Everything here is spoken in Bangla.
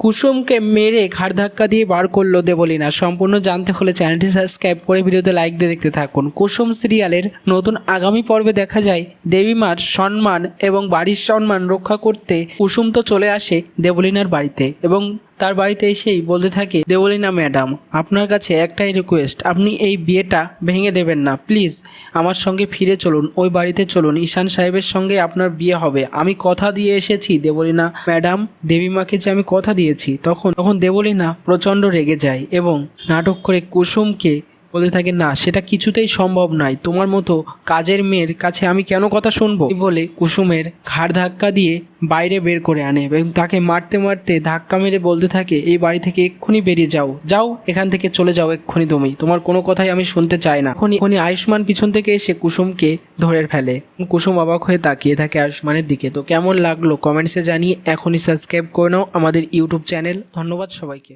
কুসুমকে মেরে ঘাড় ধাক্কা দিয়ে বার করলো দেবলীনা। সম্পূর্ণ জানতে হলে চ্যানেলটি সাবস্ক্রাইব করে ভিডিওতে লাইক দিয়ে দেখতে থাকুন। কুসুম সিরিয়ালের নতুন আগামী পর্বে দেখা যায় দেবীমার সম্মান এবং বাড়ির সম্মান রক্ষা করতে কুসুম তো চলে আসে দেবলীনার বাড়িতে এবং তার বাড়িতে এসেই বলতে থাকে, দেবলীনা ম্যাডাম, আপনার কাছে একটাই রিকোয়েস্ট, আপনি এই বিয়েটা ভেঙে দেবেন না প্লিজ। আমার সঙ্গে ফিরে চলুন, ওই বাড়িতে চলুন, ঈশান সাহেবের সঙ্গে আপনার বিয়ে হবে। আমি কথা দিয়ে এসেছি দেবলীনা ম্যাডাম, দেবীমাকে যে আমি কথা দিয়েছি। তখন দেবলীনা প্রচণ্ড রেগে যায় এবং নাটক করে কুসুমকে বলতে থাকে, না সেটা কিছুতেই সম্ভব নয়, তোমার মতো কাজের মেয়ের কাছে আমি কেন কথা শুনবো। এই বলে কুসুমের ঘাড় ধাক্কা দিয়ে বাইরে বের করে আনে এবং তাকে মারতে মারতে ধাক্কা মেরে বলতে থাকে, এই বাড়ি থেকে এক্ষুনি বেরিয়ে যাও, যাও এখান থেকে চলে যাও এক্ষুনি, তুমি তোমার কোনো কথাই আমি শুনতে চাই না। এখনই আয়ুষ্মান পিছন থেকে এসে কুসুমকে ধরে ফেলে। কুসুম অবাক হয়ে তাকিয়ে থাকে আয়ুষ্মানের দিকে। তো কেমন লাগলো কমেন্টসে জানিয়ে এখনই সাবস্ক্রাইব করে নাও আমাদের ইউটিউব চ্যানেল। ধন্যবাদ সবাইকে।